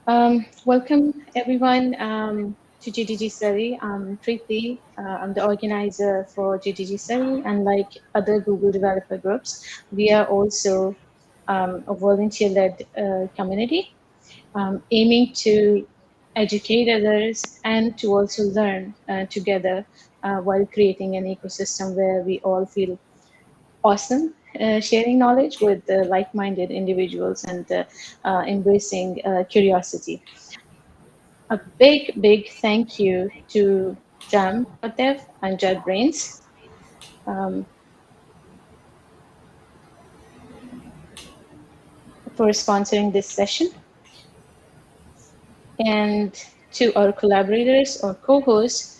Welcome everyone to GDG Study. I'm Preeti. I'm the organizer for GDG Study, and like other Google developer groups, we are also a volunteer-led community aiming to educate others and to also learn together while creating an ecosystem where we all feel awesome, sharing knowledge with like-minded individuals and embracing curiosity. A big thank you to Jam Patev and JetBrains um, for sponsoring this session, and to our collaborators or co-hosts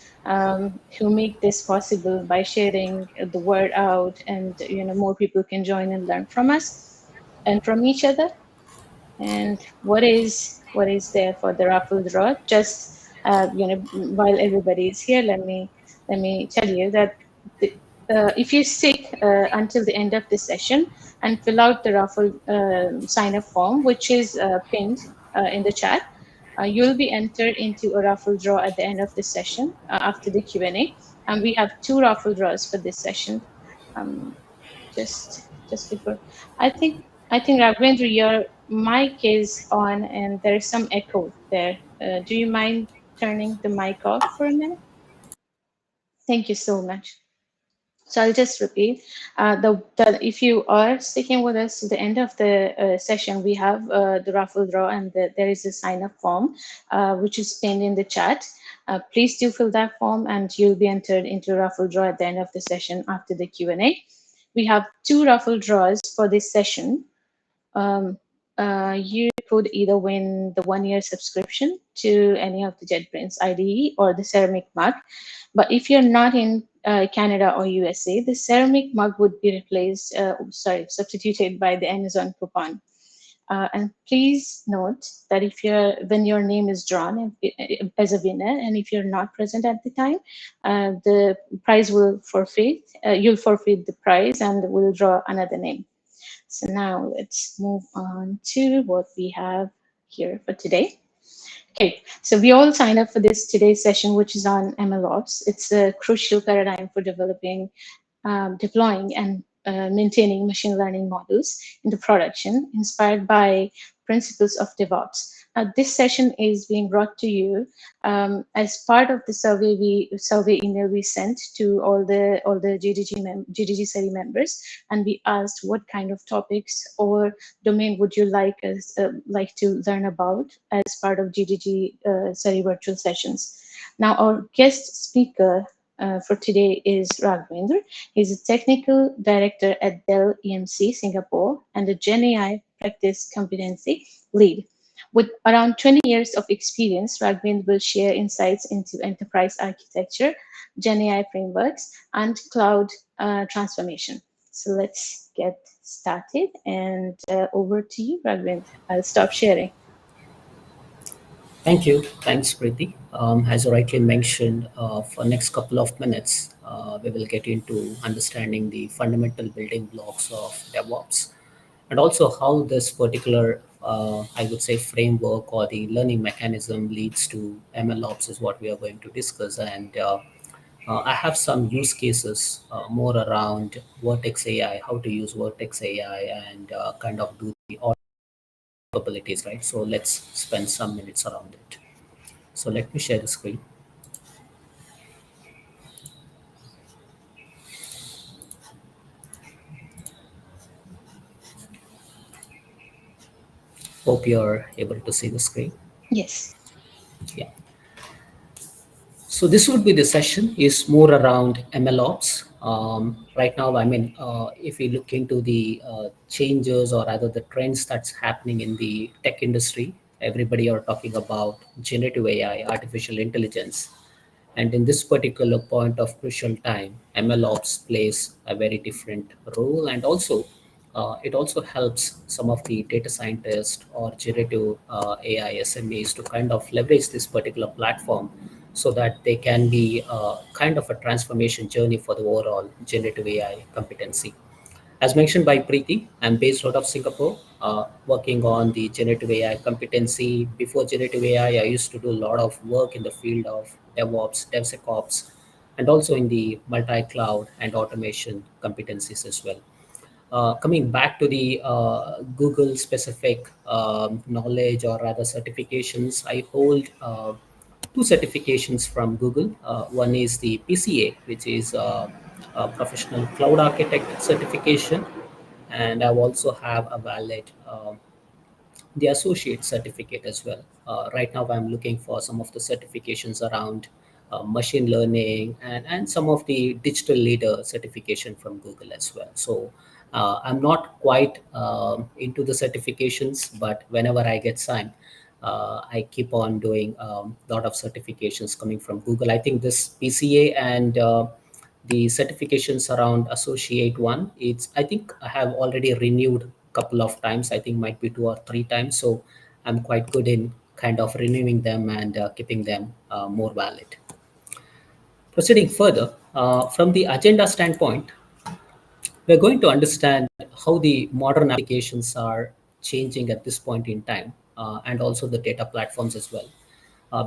who make this possible by sharing the word out, and more people can join and learn from us and from each other. And what is there for the raffle draw? Just while everybody is here, let me tell you that if you stick until the end of the session and fill out the raffle sign up form, which is pinned in the chat, you'll be entered into a raffle draw at the end of the session after the Q&A. And we have two raffle draws for this session. Um, just before, I think Ravindra, your mic is on and there's some echo there. Do you mind turning the mic off for a minute? Thank you so much. So I'll just repeat. If you are sticking with us to the end of the session, we have the raffle draw, and there is a sign up form which is pinned in the chat. Please do fill that form, and you'll be entered into a raffle draw at the end of the session after the Q&A. We have two raffle draws for this session. You could either win the 1-year subscription to any of the JetBrains IDE or the ceramic mug. But if you're not in Canada or USA, the ceramic mug would be substituted by the Amazon coupon. And please note that when your name is drawn as a winner, and if you're not present at the time, the prize will forfeit. You'll forfeit the prize, and we'll draw another name. So now let's move on to what we have here for today. Okay, so we all signed up for today's session, which is on MLOps. It's a crucial paradigm for deploying and maintaining machine learning models into production, inspired by principles of DevOps. This session is being brought to you as part of the survey email we sent to all the GDG study members, and we asked what kind of topics or domain would you like to learn about as part of GDG study virtual sessions. Now, our guest speaker for today is Raghavendra. He's a technical director at Dell EMC Singapore and a GenAI practice competency lead. With around 20 years of experience, Raghavendra will share insights into enterprise architecture, GenAI frameworks, and cloud transformation. So let's get started, and over to you, Raghavendra. I'll stop sharing. Thank you. Thanks, Preeti. As you rightly mentioned, for next couple of minutes, we will get into understanding the fundamental building blocks of DevOps, and also how this particular, I would say, framework or the learning mechanism leads to MLOps is what we are going to discuss. And I have some use cases more around Vertex AI, how to use Vertex AI, and kind of do the capabilities, right? So let's spend some minutes around it. So let me share the screen. Hope you're able to see the screen. Yes. Yeah. So this would be the session is more around MLOps. Right now, I mean, if we look into the changes or rather the trends that's happening in the tech industry, everybody are talking about generative AI, artificial intelligence. And in this particular point of crucial time, MLOps plays a very different role. And also, it also helps some of the data scientists or generative AI SMEs to kind of leverage this particular platform so that they can be kind of a transformation journey for the overall generative AI competency. As mentioned by Preeti, I'm based out of Singapore, working on the generative AI competency. Before generative AI, I used to do a lot of work in the field of DevOps, DevSecOps, and also in the multi-cloud and automation competencies as well. Coming back to the Google specific knowledge or rather certifications, I hold two certifications from Google. One is the PCA, which is a professional cloud architect certification, and I also have a valid the associate certificate as well. Right now, I'm looking for some of the certifications around machine learning and some of the digital leader certification from Google as well. So I'm not quite into the certifications, but whenever I get signed, I keep on doing a lot of certifications coming from Google. I think this PCA and the certifications around associate one, it's I think I have already renewed couple of times. I think might be two or three times. So I'm quite good in kind of renewing them and keeping them more valid. Proceeding further, from the agenda standpoint, we're going to understand how the modern applications are changing at this point in time, and also the data platforms as well.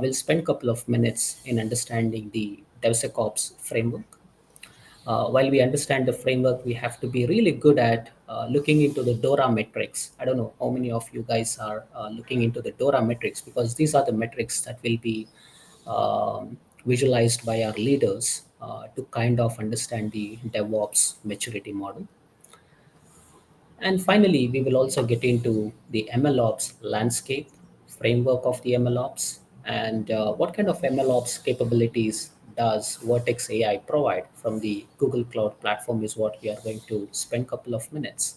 We'll spend a couple of minutes in understanding the DevSecOps framework. While we understand the framework, we have to be really good at looking into the DORA metrics. I don't know how many of you guys are looking into the DORA metrics, because these are the metrics that will be visualized by our leaders to kind of understand the DevOps maturity model. And finally, we will also get into the MLOps landscape, framework of the MLOps, and what kind of MLOps capabilities does Vertex AI provide from the Google Cloud Platform is what we are going to spend a couple of minutes.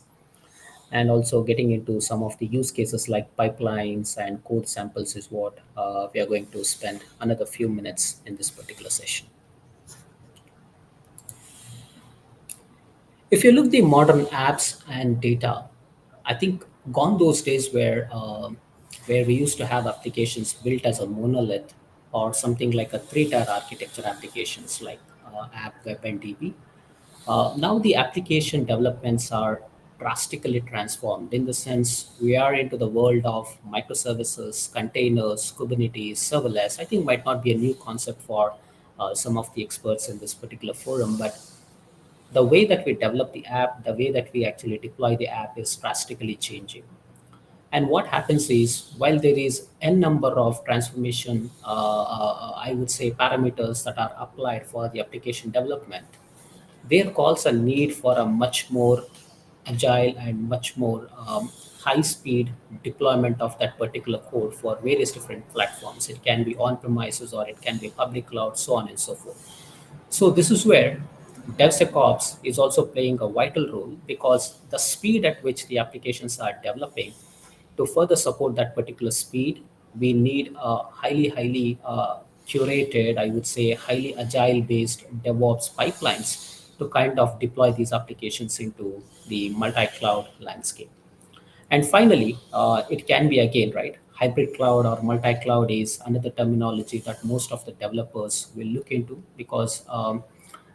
And also getting into some of the use cases like pipelines and code samples is what we are going to spend another few minutes in this particular session. If you look the modern apps and data, I think gone those days where we used to have applications built as a monolith or something like a three-tier architecture applications like app, web, and DB. Now the application developments are drastically transformed in the sense we are into the world of microservices, containers, Kubernetes, serverless. I think might not be a new concept for some of the experts in this particular forum, but the way that we develop the app, the way that we actually deploy the app is drastically changing. And what happens is, while there is n number of transformation, I would say parameters that are applied for the application development, there calls a need for a much more agile and much more high speed deployment of that particular code for various different platforms. It can be on premises or it can be public cloud, so on and so forth. So this is where DevSecOps is also playing a vital role, because the speed at which the applications are developing, to further support that particular speed, we need a highly curated, I would say, highly agile based DevOps pipelines to kind of deploy these applications into the multi-cloud landscape. And finally, it can be again, right? Hybrid cloud or multi cloud is another terminology that most of the developers will look into, because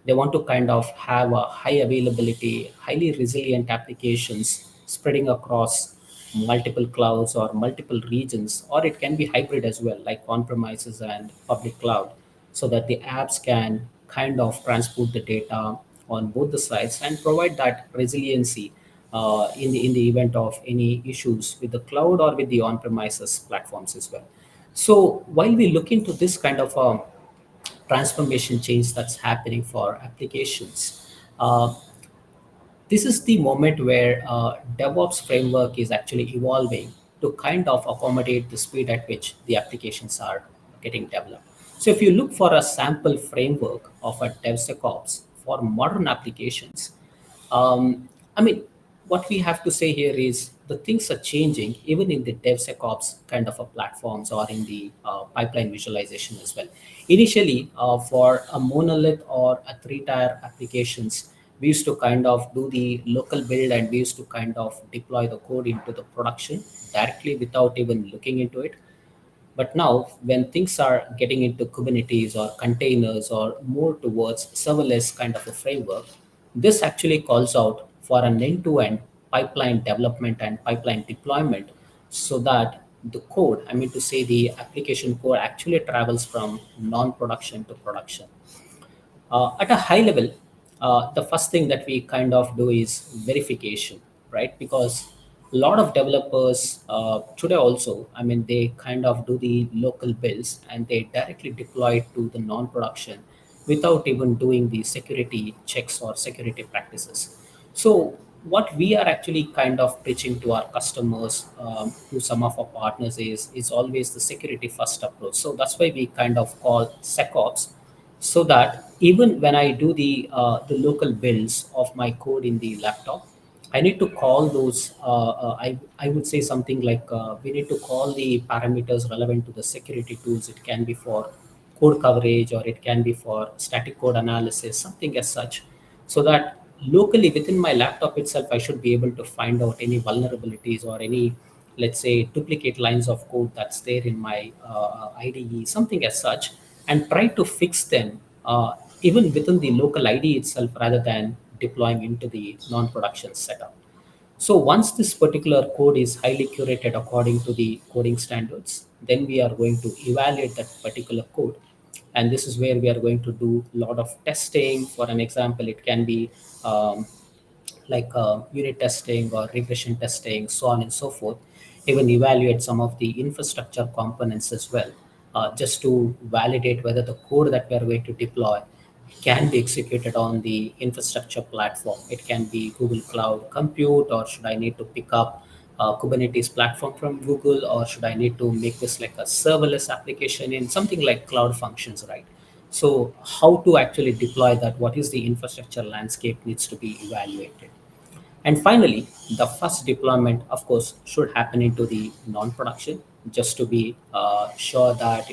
they want to kind of have a high availability, highly resilient applications spreading across multiple clouds or multiple regions, or it can be hybrid as well, like on premises and public cloud, so that the apps can kind of transport the data on both the sides and provide that resiliency in the event of any issues with the cloud or with the on-premises platforms as well. So while we look into this kind of transformation change that's happening for applications, this is the moment where DevOps framework is actually evolving to kind of accommodate the speed at which the applications are getting developed. So if you look for a sample framework of a DevSecOps for modern applications, I mean, what we have to say here is the things are changing even in the DevSecOps kind of a platforms or in the pipeline visualization as well. Initially, for a monolith or a three-tier applications, we used to kind of do the local build and we used to kind of deploy the code into the production directly without even looking into it. But now, when things are getting into Kubernetes or containers or more towards serverless kind of a framework, this actually calls out for an end-to-end pipeline development and pipeline deployment, so that the code, I mean to say the application code, actually travels from non-production to production. At a high level, the first thing that we kind of do is verification, right? Because a lot of developers today also, I mean, they kind of do the local builds and they directly deploy it to the non-production without even doing the security checks or security practices. So what we are actually kind of preaching to our customers, to some of our partners, is always the security first approach. So that's why we kind of call SecOps, so that even when I do the local builds of my code in the laptop, I need to call those. I would say something like we need to call the parameters relevant to the security tools. It can be for code coverage or it can be for static code analysis, something as such, so that locally within my laptop itself, I should be able to find out any vulnerabilities or any, let's say, duplicate lines of code that's there in my IDE, something as such, and try to fix them even within the local ID itself rather than deploying into the non-production setup. So once this particular code is highly curated according to the coding standards, then we are going to evaluate that particular code. And this is where we are going to do a lot of testing. For an example, it can be um, like unit testing or regression testing, so on and so forth. Even evaluate some of the infrastructure components as well, just to validate whether the code that we are going to deploy can be executed on the infrastructure platform. It can be Google Cloud Compute, or should I need to pick up Kubernetes platform from Google, or should I need to make this like a serverless application in something like Cloud Functions, right? So how to actually deploy that? What is the infrastructure landscape needs to be evaluated. And finally, the first deployment, of course, should happen into the non-production, just to be sure that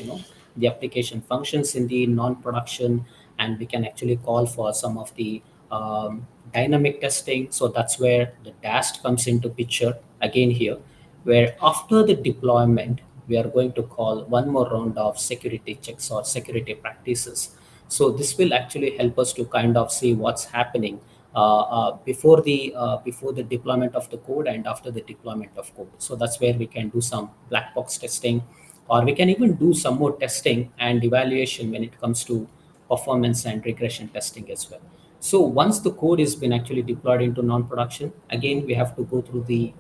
the application functions in the non-production, and we can actually call for some of the dynamic testing. So that's where the DAST comes into picture again here, where after the deployment, we are going to call one more round of security checks or security practices. So this will actually help us to kind of see what's happening before the deployment of the code and after the deployment of code. So that's where we can do some black box testing, or we can even do some more testing and evaluation when it comes to performance and regression testing as well. So once the code has been actually deployed into non-production, again we have to go through the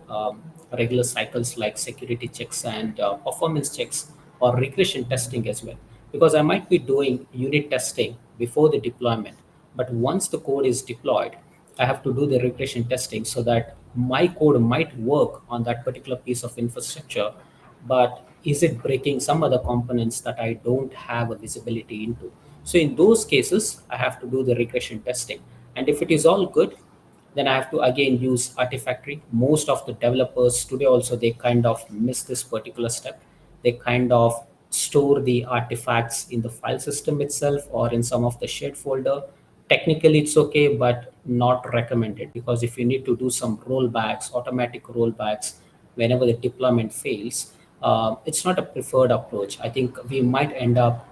regular cycles like security checks and performance checks or regression testing as well. Because I might be doing unit testing before the deployment, but once the code is deployed, I have to do the regression testing so that my code might work on that particular piece of infrastructure, but is it breaking some other components that I don't have a visibility into? So in those cases, I have to do the regression testing. And if it is all good, then I have to again use Artifactory. Most of the developers today also, they kind of miss this particular step. They kind of store the artifacts in the file system itself or in some of the shared folder. Technically it's okay, but not recommended, because if you need to do some rollbacks, automatic rollbacks, whenever the deployment fails, it's not a preferred approach. I think we might end up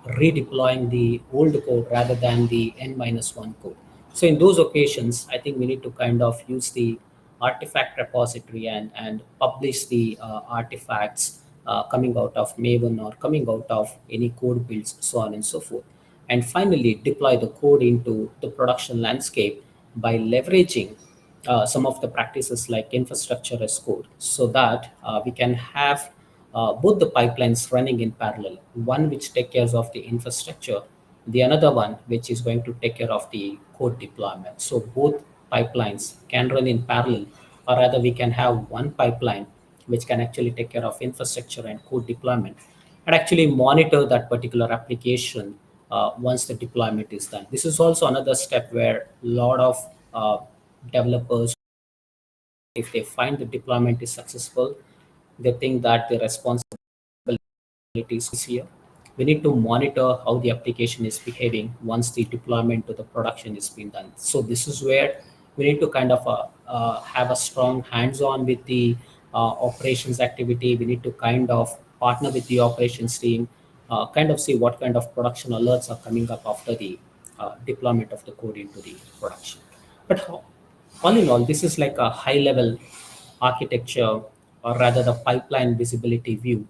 redeploying the old code rather than the n-1 code. So in those occasions, I think we need to kind of use the artifact repository and publish the artifacts coming out of Maven or coming out of any code builds, so on and so forth. And finally, deploy the code into the production landscape by leveraging some of the practices like infrastructure as code, so that we can have both the pipelines running in parallel, one which takes care of the infrastructure, the another one which is going to take care of the code deployment. So both pipelines can run in parallel, or rather we can have one pipeline which can actually take care of infrastructure and code deployment, and actually monitor that particular application once the deployment is done. This is also another step where a lot of developers, if they find the deployment is successful, they think that the responsibility is here. We need to monitor how the application is behaving once the deployment to the production is being done. So this is where we need to kind of have a strong hands-on with the operations activity. We need to kind of partner with the operations team, kind of see what kind of production alerts are coming up after the deployment of the code into the production. But All in all, this is like a high level architecture, or rather the pipeline visibility view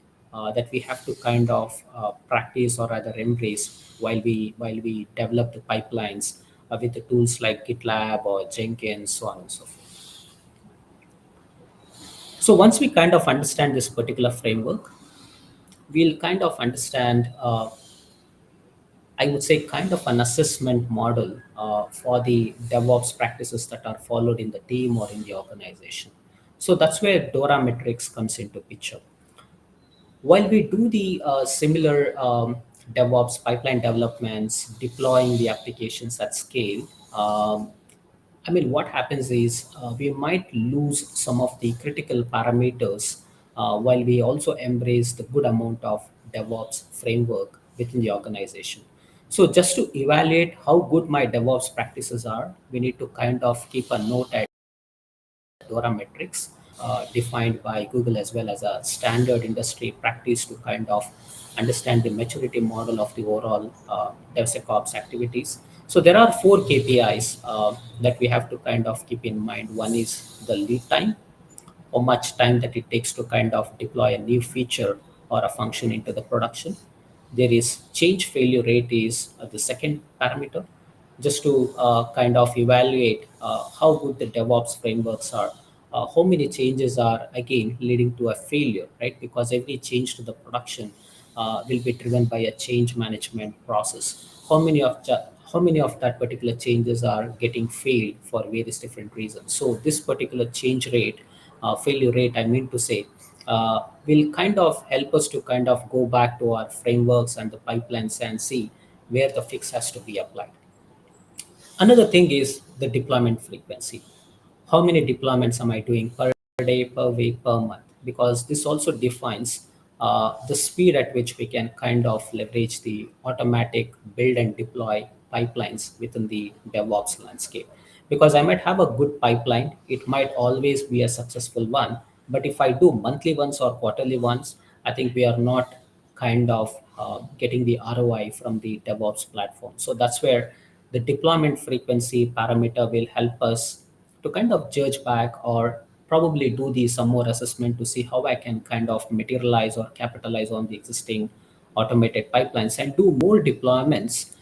that we have to kind of practice or rather embrace while we develop the pipelines with the tools like GitLab or Jenkins, so on and so forth. So once we kind of understand this particular framework, we'll kind of understand, I would say, kind of an assessment model for the DevOps practices that are followed in the team or in the organization. So that's where DORA metrics comes into picture. While we do the similar DevOps pipeline developments, deploying the applications at scale, I mean, what happens is we might lose some of the critical parameters while we also embrace the good amount of DevOps framework within the organization. So, just to evaluate how good my DevOps practices are, we need to kind of keep a note at DORA metrics defined by Google as well as a standard industry practice to kind of understand the maturity model of the overall DevSecOps activities. So there are four KPIs that we have to kind of keep in mind. One is the lead time, how much time that it takes to kind of deploy a new feature or a function into the production. There is change failure rate is the second parameter, just to kind of evaluate how good the DevOps frameworks are. How many changes are again leading to a failure, right? Because every change to the production will be driven by a change management process. How many of that particular changes are getting failed for various different reasons? So this particular change rate, failure rate, I mean to say, will kind of help us to kind of go back to our frameworks and the pipelines and see where the fix has to be applied. Another thing is the deployment frequency. How many deployments am I doing per day, per week, per month? Because this also defines the speed at which we can kind of leverage the automatic build and deploy pipelines within the DevOps landscape. Because I might have a good pipeline, it might always be a successful one. But if I do monthly ones or quarterly ones, I think we are not kind of getting the ROI from the DevOps platform. So that's where the deployment frequency parameter will help us to kind of judge back or probably do the some more assessment to see how I can kind of materialize or capitalize on the existing automated pipelines and do more deployments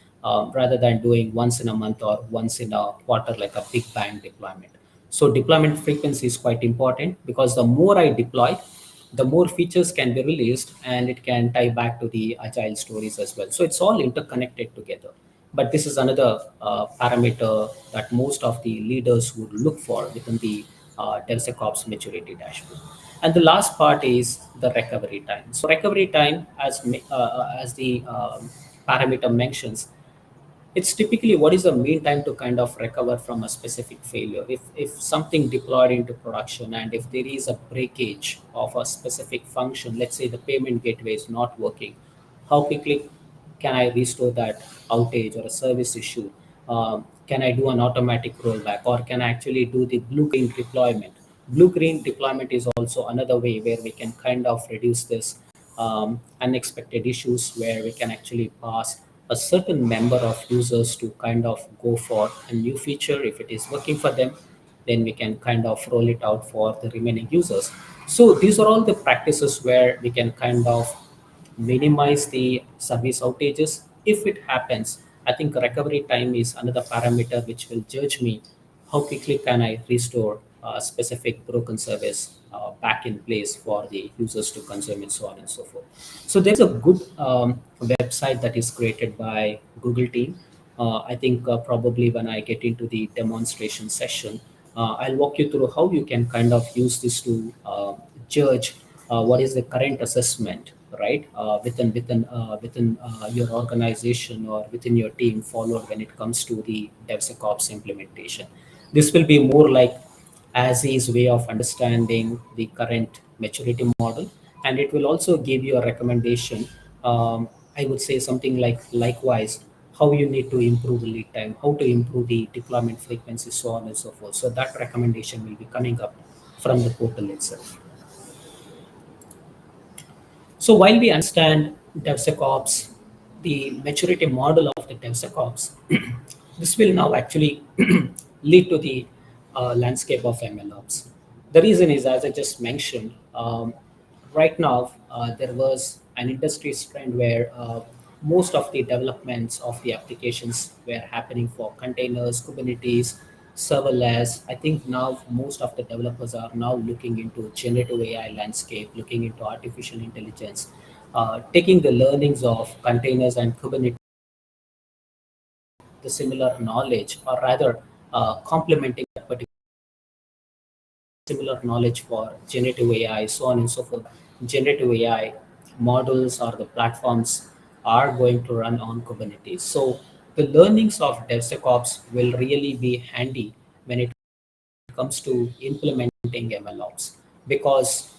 rather than doing once in a month or once in a quarter like a big bang deployment. So deployment frequency is quite important because the more I deploy, the more features can be released and it can tie back to the agile stories as well. So it's all interconnected together. But this is another parameter that most of the leaders would look for within the DevSecOps maturity dashboard. And the last part is the recovery time. So recovery time, as the parameter mentions, it's typically what is the mean time to kind of recover from a specific failure. If something deployed into production and if there is a breakage of a specific function, let's say the payment gateway is not working, how quickly can I restore that outage or a service issue? Can I do an automatic rollback, or can I actually do the blue green deployment? Blue green deployment is also another way where we can kind of reduce this unexpected issues, where we can actually pass a certain number of users to kind of go for a new feature. If it is working for them, then we can kind of roll it out for the remaining users. So these are all the practices where we can kind of minimize the service outages if it happens. I think recovery time is another parameter which will judge me how quickly can I restore a specific broken service back in place for the users to consume and so on and so forth. So there's a good website that is created by Google team. I think probably when I get into the demonstration session, I'll walk you through how you can kind of use this to judge what is the current assessment, right, within your organization or within your team followed when it comes to the DevSecOps implementation. This will be more like as is way of understanding the current maturity model, and it will also give you a recommendation. I would say something like likewise how you need to improve the lead time, how to improve the deployment frequency, so on and so forth. So that recommendation will be coming up from the portal itself. So while we understand DevSecOps, the maturity model of the DevSecOps, this will now actually lead to the landscape of MLOps. The reason is, as I just mentioned, right now there was an industry trend where most of the developments of the applications were happening for containers, Kubernetes, serverless. I think now most of the developers are now looking into generative AI landscape, looking into artificial intelligence, taking the learnings of containers and Kubernetes, the similar knowledge, or rather complementing that particular similar knowledge for generative AI, so on and so forth. Generative AI models or the platforms are going to run on Kubernetes. So the learnings of DevSecOps will really be handy when it comes to implementing MLOps, because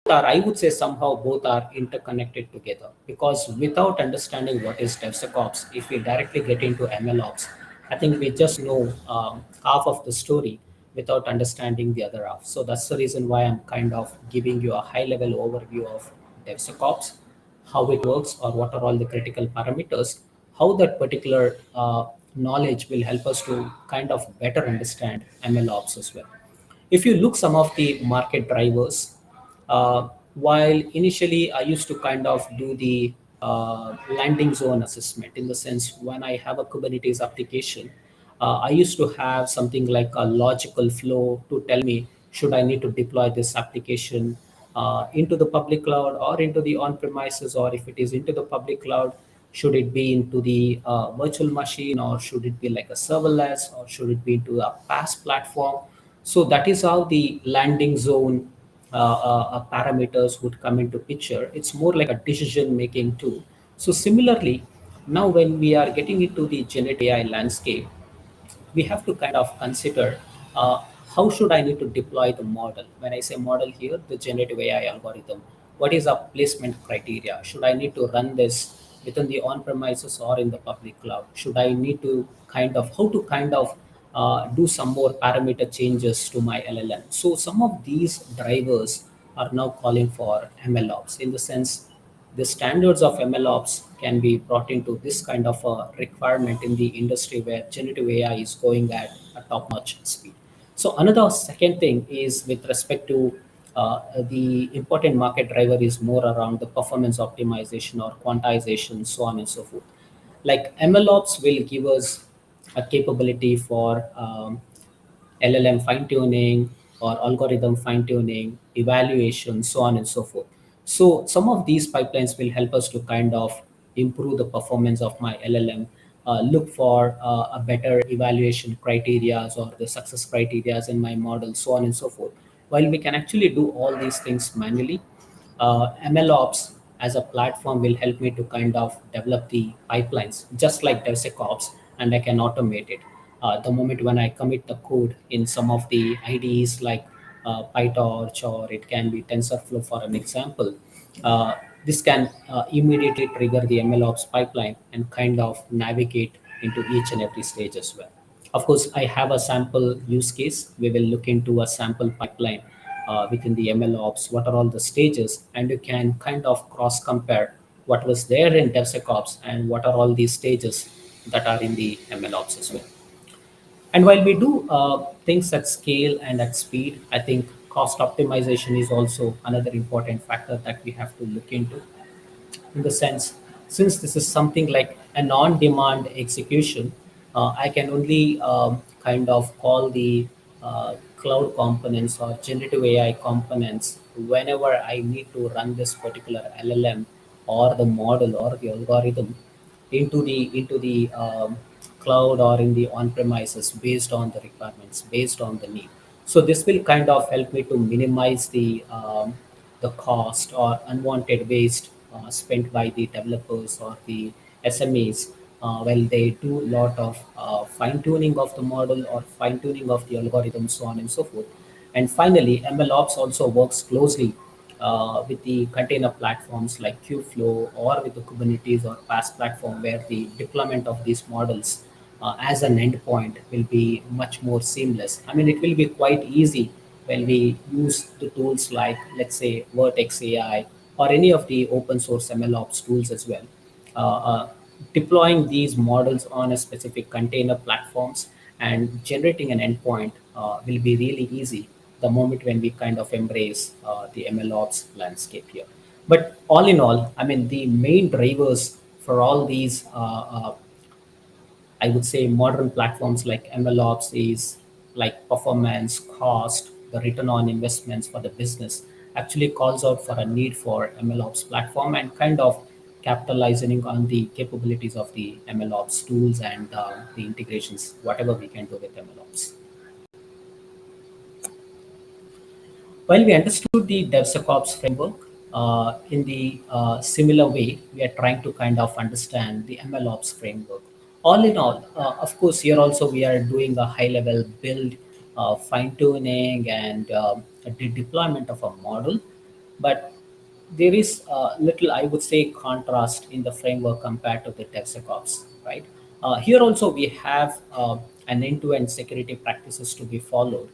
I would say somehow both are interconnected together. Because without understanding what is DevSecOps, if we directly get into MLOps, I think we just know half of the story without understanding the other half. So that's the reason why I'm kind of giving you a high level overview of DevSecOps, how it works, or what are all the critical parameters, how that particular knowledge will help us to kind of better understand MLOps as well. If you look some of the market drivers, while initially I used to kind of do the landing zone assessment, in the sense when I have a Kubernetes application, I used to have something like a logical flow to tell me should I need to deploy this application into the public cloud or into the on premises, or if it is into the public cloud, should it be into the virtual machine, or should it be like a serverless, or should it be into a PaaS platform. So that is how the landing zone parameters would come into picture. It's more like a decision making tool. So similarly, now when we are getting into the generative AI landscape, we have to kind of consider how should I need to deploy the model. When I say model here, the generative AI algorithm, what is our placement criteria? Should I need to run this within the on-premises or in the public cloud? Should I need to kind of how to kind of do some more parameter changes to my LLM? So some of these drivers are now calling for MLOps, in the sense the standards of MLOps can be brought into this kind of a requirement in the industry where generative AI is going at a top-notch speed. So another second thing is with respect to the important market driver is more around the performance optimization or quantization, so on and so forth. Like MLOps will give us a capability for LLM fine tuning or algorithm fine tuning, evaluation, so on and so forth. So some of these pipelines will help us to kind of improve the performance of my LLM, look for a better evaluation criteria or the success criteria in my model, so on and so forth. While we can actually do all these things manually, MLOps as a platform will help me to kind of develop the pipelines, just like DevSecOps, and I can automate it. The moment when I commit the code in some of the IDEs like PyTorch, or it can be TensorFlow for an example, uh, this can immediately trigger the MLOps pipeline and kind of navigate into each and every stage as well. Of course, I have a sample use case. We will look into a sample pipeline within the MLOps, what are all the stages, and you can kind of cross compare what was there in DevSecOps and what are all these stages that are in the MLOps as well. And while we do things at scale and at speed, I think cost optimization is also another important factor that we have to look into, in the sense, since this is something like an on-demand execution, I can only kind of call the cloud components or generative AI components whenever I need to run this particular LLM or the model or the algorithm into the cloud or in the on premises, based on the requirements, based on the need. So this will kind of help me to minimize the cost or unwanted waste spent by the developers or the SMEs while they do a lot of fine tuning of the model or fine tuning of the algorithm, so on and so forth. And finally, MLOps also works closely with the container platforms like Kubeflow, or with the Kubernetes or PaaS platform, where the deployment of these models as an endpoint will be much more seamless. I mean, it will be quite easy when we use the tools like, let's say, Vertex AI or any of the open source MLOps tools as well. Uh, uh, Deploying these models on a specific container platforms and generating an endpoint will be really easy the moment when we kind of embrace the MLOps landscape here. But all in all, I mean, the main drivers for all these I would say modern platforms like MLOps is like performance, cost, the return on investments for the business actually calls out for a need for MLOps platform and kind of capitalizing on the capabilities of the MLOps tools and the integrations, whatever we can do with MLOps. While we understood the DevSecOps framework, in the similar way, we are trying to kind of understand the MLOps framework. All in all, of course, here also we are doing a high level build, fine tuning, and the deployment of a model. But there is a little, I would say, contrast in the framework compared to the DevSecOps, right? Here also we have an end-to-end security practices to be followed,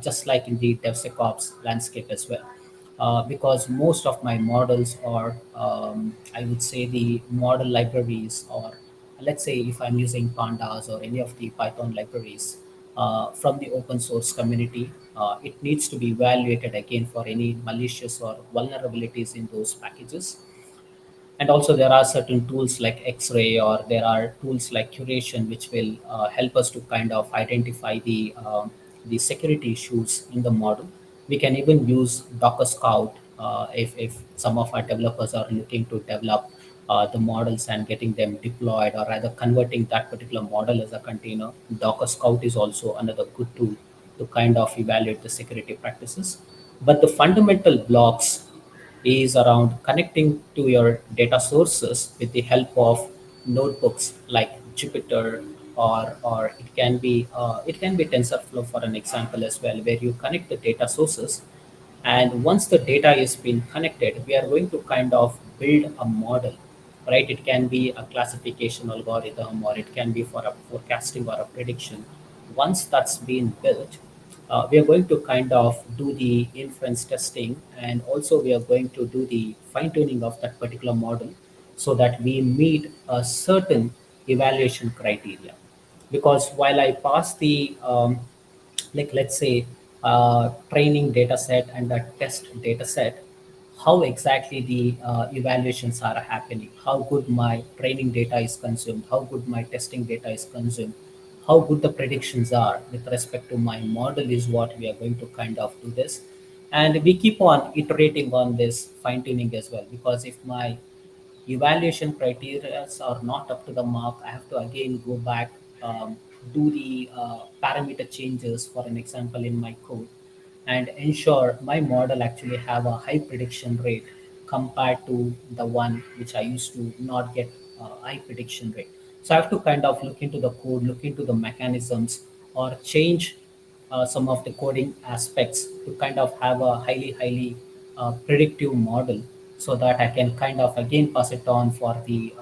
just like in the DevSecOps landscape as well. Because most of my models are, I would say, the model libraries, or let's say if I'm using Pandas or any of the Python libraries from the open source community, it needs to be evaluated again for any malicious or vulnerabilities in those packages. And also there are certain tools like X-ray, or there are tools like curation which will help us to kind of identify the security issues in the model. We can even use Docker Scout if some of our developers are looking to develop the models and getting them deployed, or rather converting that particular model as a container. Docker Scout is also another good tool to kind of evaluate the security practices. But the fundamental blocks is around connecting to your data sources with the help of notebooks like Jupyter, or it can be TensorFlow for an example as well, where you connect the data sources, and once the data is being connected, we are going to kind of build a model, right? It can be a classification algorithm, or it can be for a forecasting or a prediction. Once that's been built, we are going to kind of do the inference testing, and also we are going to do the fine tuning of that particular model so that we meet a certain evaluation criteria. Because while I pass the like let's say training data set and a test data set, how exactly the evaluations are happening, how good my training data is consumed, how good my testing data is consumed, how good the predictions are with respect to my model is what we are going to kind of do this. And we keep on iterating on this fine tuning as well, because if my evaluation criteria are not up to the mark, I have to again go back, do the parameter changes for an example in my code, and ensure my model actually have a high prediction rate compared to the one which I used to not get high prediction rate. So I have to kind of look into the code, look into the mechanisms, or change some of the coding aspects to kind of have a highly predictive model, so that I can kind of again pass it on for the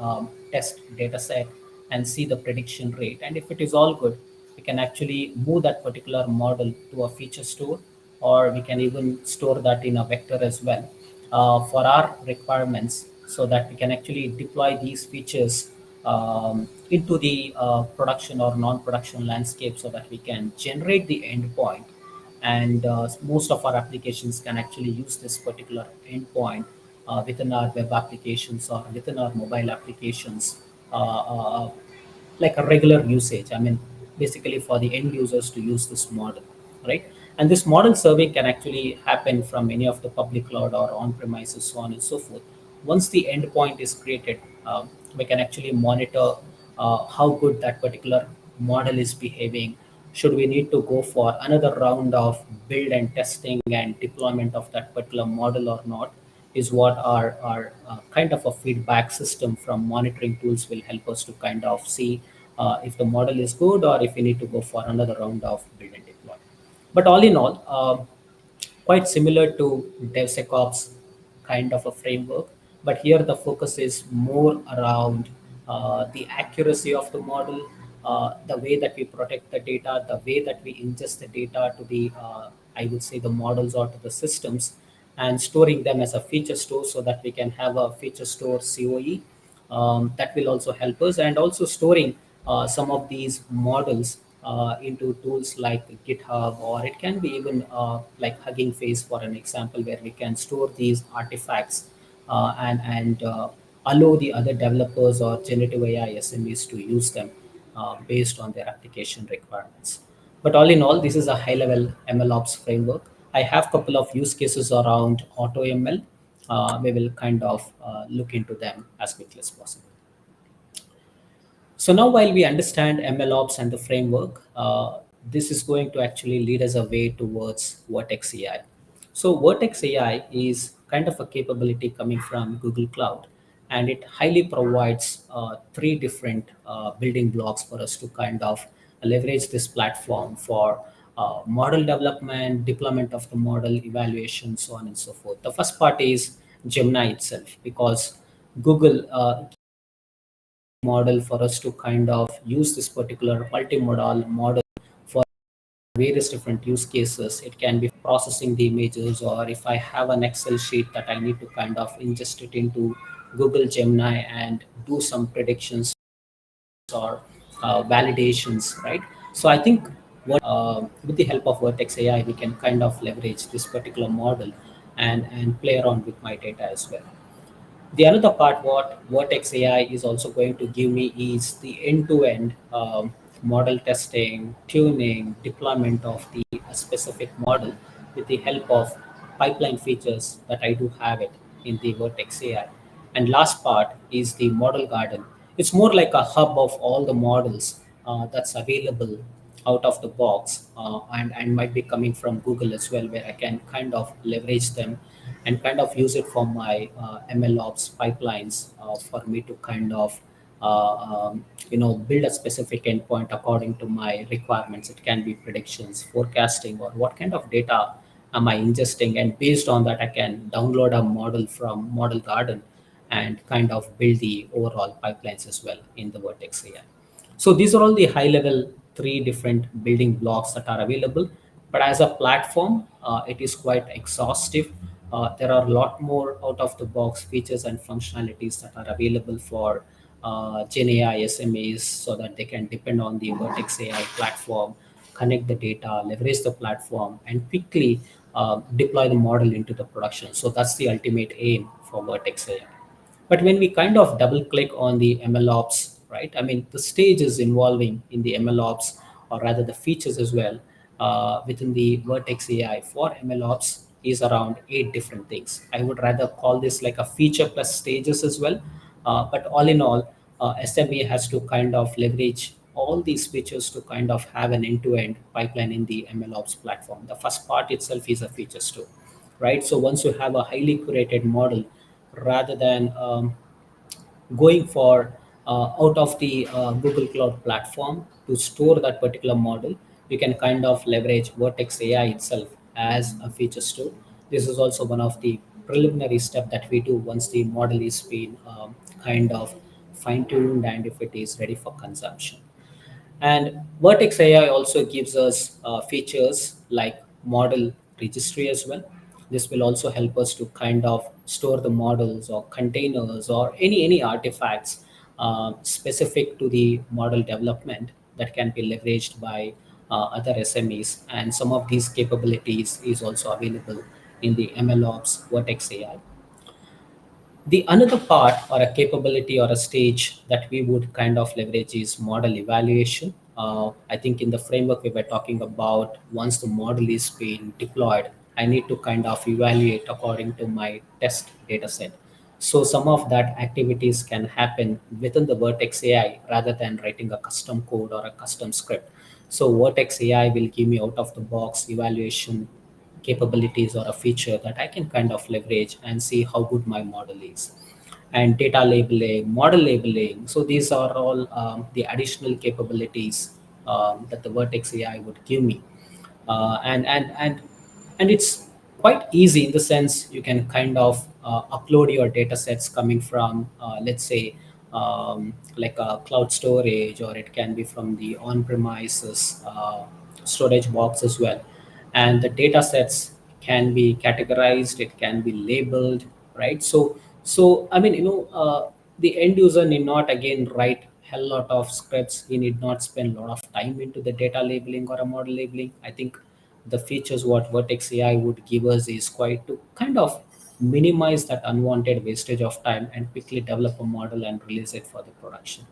test data set and see the prediction rate. And if it is all good, we can actually move that particular model to a feature store, or we can even store that in a vector as well for our requirements, so that we can actually deploy these features into the production or non-production landscape, so that we can generate the endpoint. And most of our applications can actually use this particular endpoint within our web applications or within our mobile applications, like a regular usage. I mean, basically for the end users to use this model, right? And this model serving can actually happen from any of the public cloud or on premises, so on and so forth. Once the endpoint is created, we can actually monitor how good that particular model is behaving. Should we need to go for another round of build and testing and deployment of that particular model or not, is what our kind of a feedback system from monitoring tools will help us to kind of see if the model is good, or if we need to go for another round of build and deploy. But all in all, quite similar to DevSecOps kind of a framework, but here the focus is more around the accuracy of the model, the way that we protect the data, the way that we ingest the data to the, I would say, the models or to the systems, and storing them as a feature store, so that we can have a feature store COE. That will also help us, and also storing some of these models into tools like GitHub, or it can be even like Hugging Face, for an example, where we can store these artifacts and allow the other developers or generative AI SMEs to use them based on their application requirements. But all in all, this is a high-level MLOps framework. I have a couple of use cases around AutoML. We will kind of look into them as quickly as possible. So now, while we understand MLOps and the framework, this is going to actually lead us a way towards Vertex AI. So Vertex AI is kind of a capability coming from Google Cloud, and it highly provides three different building blocks for us to kind of leverage this platform for model development, deployment of the model, evaluation, so on and so forth. The first part is Gemini itself, because Google model for us to kind of use this particular multimodal model for various different use cases. It can be processing the images, or if I have an Excel sheet that I need to kind of ingest it into Google Gemini and do some predictions or validations, right? So I think with the help of Vertex AI, we can kind of leverage this particular model and play around with my data as well. The another part what Vertex AI is also going to give me is the end-to-end model testing, tuning, deployment of the specific model with the help of pipeline features that I do have it in the Vertex AI. And last part is the model garden. It's more like a hub of all the models that's available out of the box, and might be coming from Google as well, where I can kind of leverage them and kind of use it for my MLOps pipelines for me to kind of build a specific endpoint according to my requirements. It can be predictions, forecasting, or what kind of data am I ingesting, and based on that, I can download a model from Model Garden and kind of build the overall pipelines as well in the Vertex AI. So these are all the high level three different building blocks that are available. But as a platform, it is quite exhaustive. There are a lot more out of the box features and functionalities that are available for GenAI SMEs, so that they can depend on the Vertex AI platform, connect the data, leverage the platform, and quickly deploy the model into the production. So that's the ultimate aim for Vertex AI. But when we kind of double click on the MLOps, right? I mean, the stages involving in the MLOps, or rather the features as well, within the Vertex AI for MLOps is around eight different things. I would rather call this like a feature plus stages as well. But all in all, SME has to kind of leverage all these features to kind of have an end-to-end pipeline in the MLOps platform. The first part itself is a feature store, right? So once you have a highly curated model, rather than going for out of the Google Cloud platform to store that particular model, you can kind of leverage Vertex AI itself as a feature store. This is also one of the preliminary step that we do once the model is being kind of fine tuned and if it is ready for consumption. And Vertex AI also gives us features like model registry as well. This will also help us to kind of store the models or containers or any artifacts specific to the model development that can be leveraged by other SMEs. And some of these capabilities is also available in the MLOps Vertex AI. The another part or a capability or a stage that we would kind of leverage is model evaluation. I think in the framework we were talking about, once the model is being deployed, I need to kind of evaluate according to my test data set. So some of that activities can happen within the Vertex AI rather than writing a custom code or a custom script. So Vertex AI will give me out of the box evaluation capabilities or a feature that I can kind of leverage and see how good my model is. And data labeling, model labeling. So these are all the additional capabilities that the Vertex AI would give me. And it's quite easy in the sense you can kind of upload your data sets coming from let's say like a cloud storage, or it can be from the on-premises storage box as well. And the data sets can be categorized, it can be labeled, right? So I mean, the end user need not again write hell lot of scripts. He need not spend a lot of time into the data labeling or a model labeling. I think the features what Vertex AI would give us is quite to kind of minimize that unwanted wastage of time and quickly develop a model and release it for the production.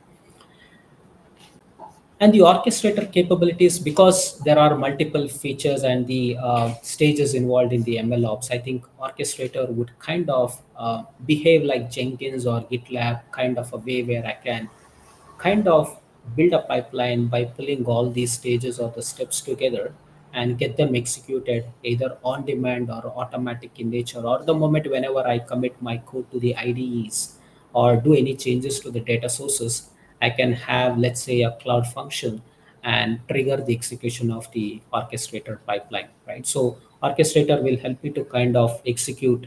And the orchestrator capabilities, because there are multiple features and the stages involved in the MLOps, I think orchestrator would kind of behave like Jenkins or GitLab, kind of a way where I can kind of build a pipeline by pulling all these stages or the steps together and get them executed either on demand or automatic in nature, or the moment whenever I commit my code to the IDEs or do any changes to the data sources, I can have, let's say, a cloud function and trigger the execution of the orchestrator pipeline, right? So orchestrator will help me to kind of execute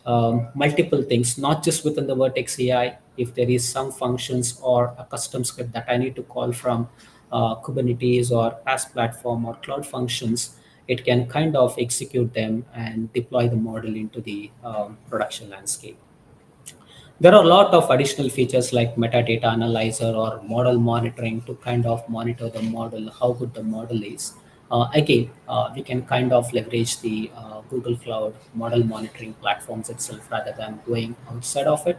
multiple things, not just within the Vertex AI. If there is some functions or a custom script that I need to call from Kubernetes or PaaS platform or cloud functions, it can kind of execute them and deploy the model into the production landscape. There are a lot of additional features like metadata analyzer or model monitoring to kind of monitor the model, how good the model is. Again, we can kind of leverage the Google Cloud model monitoring platforms itself rather than going outside of it.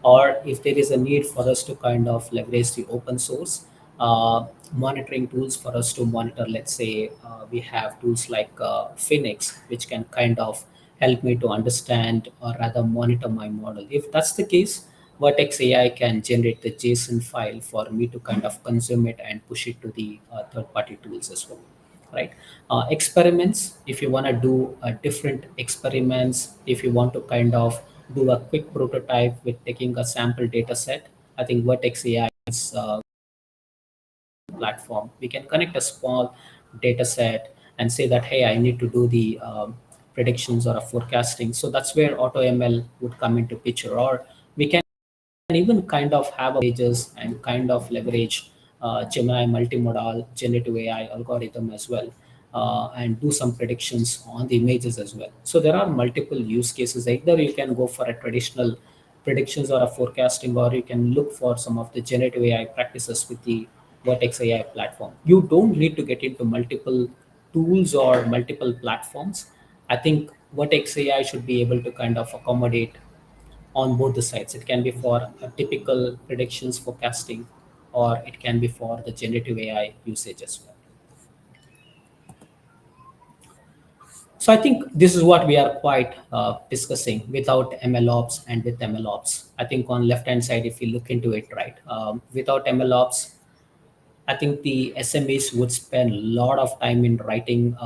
Or if there is a need for us to kind of leverage the open source monitoring tools for us to monitor, let's say we have tools like Phoenix, which can kind of help me to understand or rather monitor my model. If that's the case, Vertex AI can generate the JSON file for me to kind of consume it and push it to the third-party tools as well, right? Experiments, if you want to do different experiments, if you want to kind of do a quick prototype with taking a sample data set, I think Vertex AI is platform. We can connect a small data set and say that, hey, I need to do the predictions or a forecasting. So that's where AutoML would come into picture. Or we can even kind of have pages and kind of leverage Gemini multimodal generative AI algorithm as well, and do some predictions on the images as well. So there are multiple use cases. Either you can go for a traditional predictions or a forecasting, or you can look for some of the generative AI practices with the Vertex AI platform. You don't need to get into multiple tools or multiple platforms. I think Vertex AI should be able to kind of accommodate on both the sides. It can be for a typical predictions forecasting, or it can be for the generative AI usage as well. So I think this is what we are quite discussing without MLOps and with MLOps. I think on left hand side, if you look into it, right, without MLOps, I think the SMEs would spend a lot of time in writing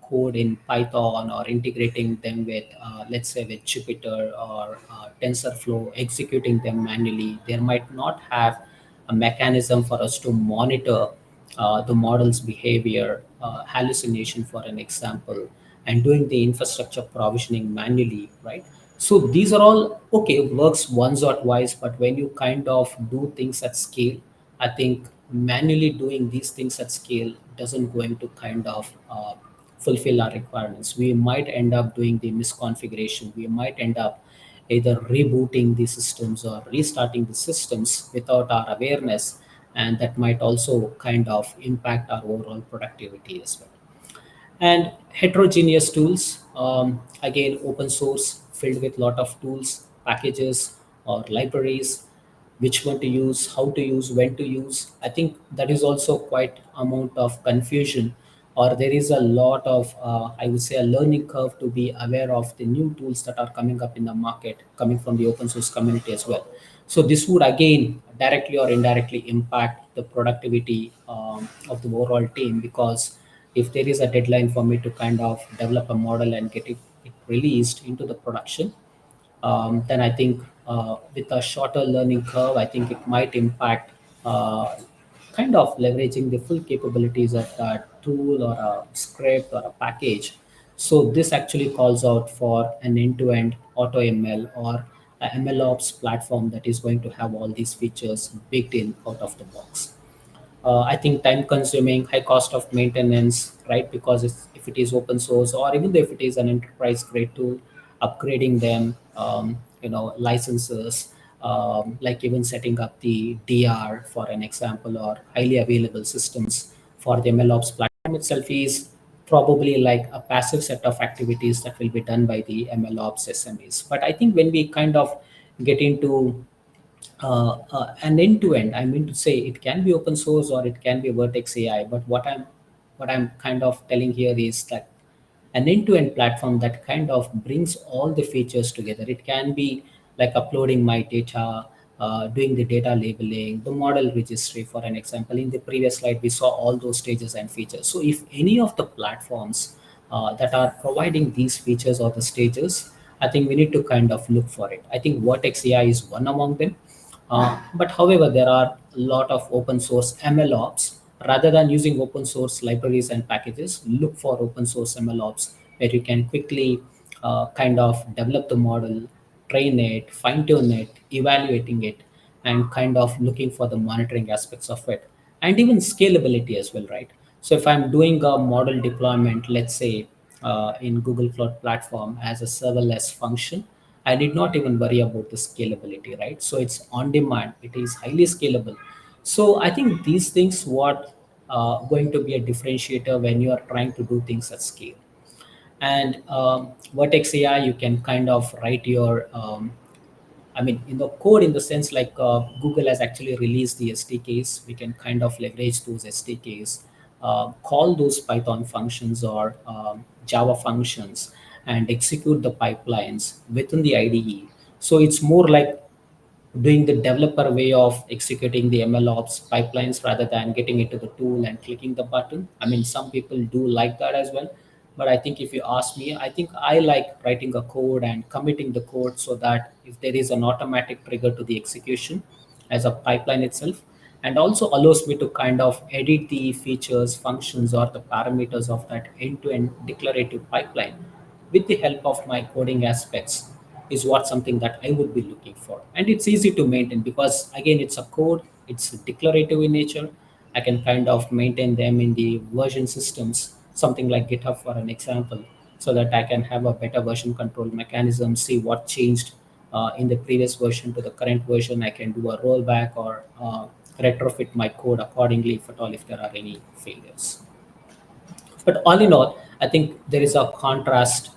code in Python or integrating them with, let's say, with Jupyter or TensorFlow, executing them manually. There might not have a mechanism for us to monitor the model's behavior, hallucination, for an example, and doing the infrastructure provisioning manually, right? So these are all okay, works once or twice, but when you kind of do things at scale, I think manually doing these things at scale doesn't going to kind of fulfill our requirements. We might end up doing the misconfiguration. We might end up either rebooting the systems or restarting the systems without our awareness, and that might also kind of impact our overall productivity as well. And heterogeneous tools, again, open source filled with lot of tools, packages or libraries, which one to use, how to use, when to use. I think that is also quite amount of confusion, or there is a lot of I would say a learning curve to be aware of the new tools that are coming up in the market, coming from the open source community as well. So this would again directly or indirectly impact the productivity of the overall team, because if there is a deadline for me to kind of develop a model and get it released into the production, then I think with a shorter learning curve, I think it might impact uh, kind of leveraging the full capabilities of that tool or a script or a package. So this actually calls out for an end-to-end AutoML or a MLOps platform that is going to have all these features baked in out of the box. I think time consuming, high cost of maintenance, right? Because if it is open source, or even if it is an enterprise grade tool, upgrading them, licenses, like even setting up the DR for an example, or highly available systems for the MLOps platform itself is probably like a passive set of activities that will be done by the MLOps SMEs. But I think when we kind of get into an end to end, I mean to say it can be open source or it can be Vertex AI. But what I'm kind of telling here is that an end-to-end platform that kind of brings all the features together. It can be like uploading my data, doing the data labeling, the model registry, for an example. In the previous slide, we saw all those stages and features. So if any of the platforms that are providing these features or the stages, I think we need to kind of look for it. I think Vertex AI is one among them. But however, there are a lot of open source MLOps. Rather than using open source libraries and packages, look for open source MLOps where you can quickly kind of develop the model, train it, fine tune it, evaluating it, and kind of looking for the monitoring aspects of it, and even scalability as well, right? So if I'm doing a model deployment, let's say in Google Cloud Platform as a serverless function, I did not even worry about the scalability, right? So it's on demand, it is highly scalable. So I think these things what going to be a differentiator when you are trying to do things at scale. And Vertex AI, you can kind of write your I mean, in the code, in the sense like Google has actually released the SDKs. We can kind of leverage those SDKs, call those Python functions or Java functions, and execute the pipelines within the IDE. So it's more like doing the developer way of executing the MLOps pipelines rather than getting into the tool and clicking the button. I mean, some people do like that as well. But I think if you ask me, I think I like writing a code and committing the code so that if there is an automatic trigger to the execution as a pipeline itself, and also allows me to kind of edit the features, functions, or the parameters of that end-to-end declarative pipeline with the help of my coding aspects is what something that I would be looking for. And it's easy to maintain because again it's a code, it's declarative in nature. I can kind of maintain them in the version systems, something like GitHub for an example, so that I can have a better version control mechanism, see what changed in the previous version to the current version. I can do a rollback or retrofit my code accordingly if at all if there are any failures. But all in all, I think there is a contrast,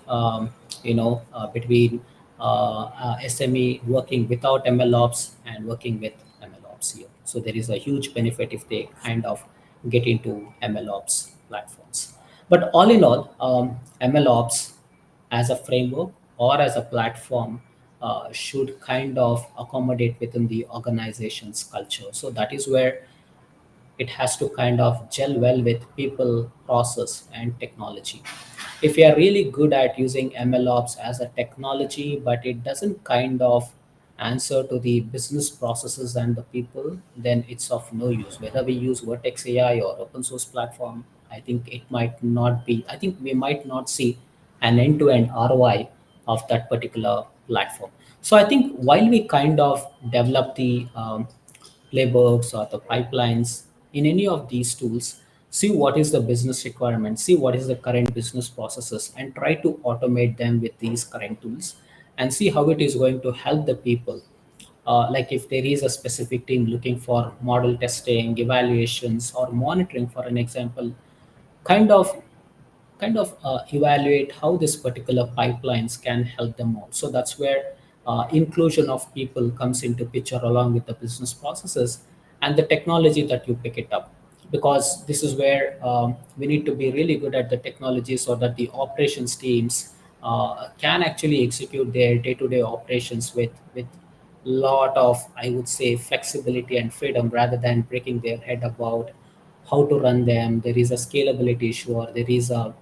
between SME working without MLOps and working with MLOps here. So there is a huge benefit if they kind of get into MLOps platforms. But all in all, MLOps as a framework or as a platform should kind of accommodate within the organization's culture. So that is where it has to kind of gel well with people, process, and technology. If you are really good at using MLOps as a technology, but it doesn't kind of answer to the business processes and the people, then it's of no use. Whether we use Vertex AI or open source platform, I think it might not be, I think we might not see an end-to-end ROI of that particular platform. So I think while we kind of develop the playbooks or the pipelines in any of these tools, see what is the business requirement, see what is the current business processes, and try to automate them with these current tools and see how it is going to help the people. Like if there is a specific team looking for model testing, evaluations, or monitoring, for an example, kind of evaluate how this particular pipelines can help them out. So that's where inclusion of people comes into picture along with the business processes and the technology that you pick it up. Because this is where we need to be really good at the technology so that the operations teams can actually execute their day-to-day operations with lot of, I would say, flexibility and freedom rather than breaking their head about how to run them. There is a scalability issue or there is a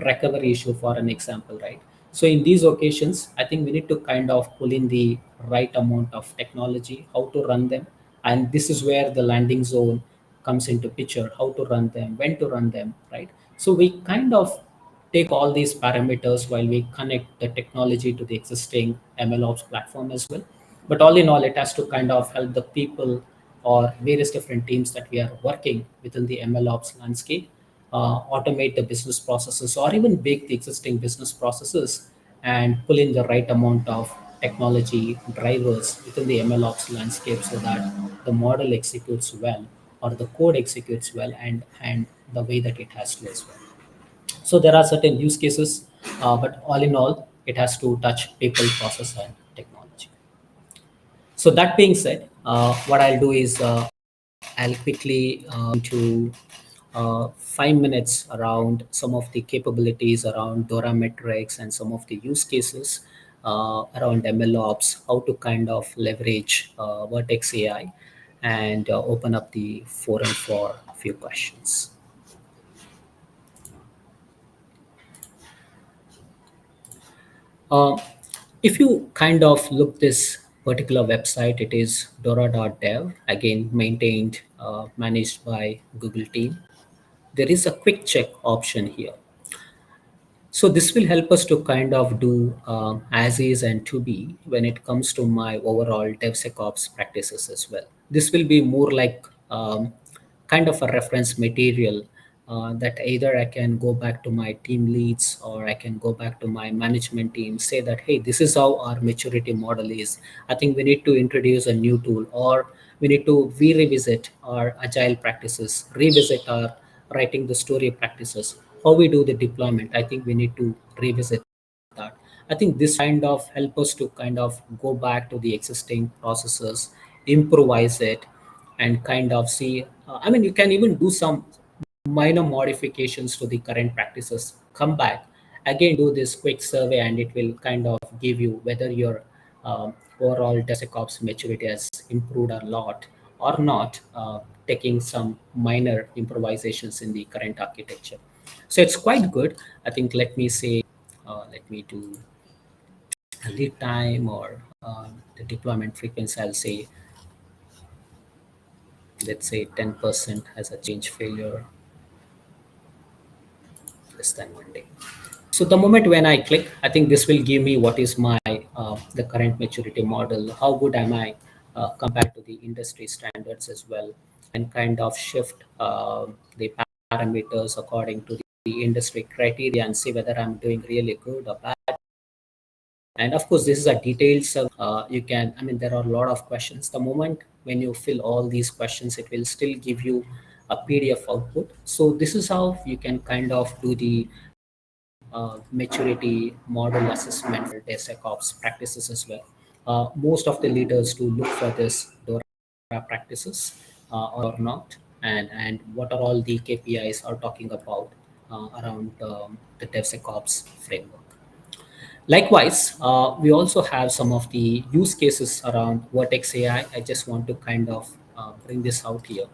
recovery issue, for an example, right? So in these occasions, I think we need to kind of pull in the right amount of technology, how to run them. And this is where the landing zone comes into picture, how to run them, when to run them, right? So we kind of take all these parameters while we connect the technology to the existing MLOps platform as well. But all in all, it has to kind of help the people or various different teams that we are working within the MLOps landscape, automate the business processes or even bake the existing business processes and pull in the right amount of technology drivers within the MLOps landscape so that the model executes well or the code executes well and the way that it has to as well. So there are certain use cases, but all in all, it has to touch people, process, and technology. So that being said, what I'll do is I'll quickly into 5 minutes around some of the capabilities around Dora metrics and some of the use cases around MLOps, how to kind of leverage Vertex AI, and open up the forum for a few questions. Uh, if you kind of look this particular website, it is dora.dev, again maintained, managed by Google team. There is a quick check option here. So this will help us to kind of do as is and to be when it comes to my overall DevSecOps practices as well. This will be more like kind of a reference material that either I can go back to my team leads or I can go back to my management team, say that, hey, this is how our maturity model is. I think we need to introduce a new tool, or we need to revisit our agile practices, revisit our writing the story practices, how we do the deployment. I think we need to revisit that. I think this kind of help us to kind of go back to the existing processes, improvise it, and kind of see. I mean, you can even do some minor modifications to the current practices. Come back again, do this quick survey, and it will kind of give you whether your overall DevSecOps maturity has improved a lot or not, taking some minor improvisations in the current architecture. So it's quite good. I think let me say, let me do a lead time or the deployment frequency. I'll say, let's say 10% has a change failure less than 1 day. So the moment when I click, I think this will give me what is my the current maturity model. How good am I compared to the industry standards as well, and kind of shift the parameters according to the industry criteria and see whether I'm doing really good or bad. And of course, this is a detailed survey. You can, I mean, there are a lot of questions. The moment when you fill all these questions, it will still give you a PDF output. So this is how you can kind of do the maturity model assessment for DevSecOps practices as well. Most of the leaders do look for this DORA practices or not, and what are all the KPIs are talking about around the DevSecOps framework. Likewise, we also have some of the use cases around Vertex AI. I just want to kind of bring this out here.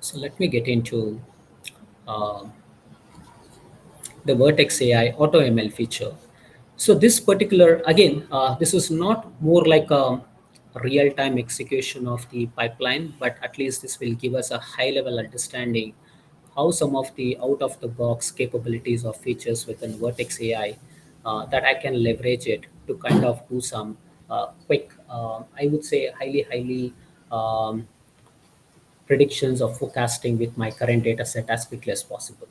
So let me get into uh, the Vertex AI Auto ML feature. So this particular, again, this is not more like a real-time execution of the pipeline, but at least this will give us a high-level understanding how some of the out-of-the-box capabilities or features within Vertex AI that I can leverage it to kind of do some quick, I would say, highly um, predictions or forecasting with my current data set as quickly as possible.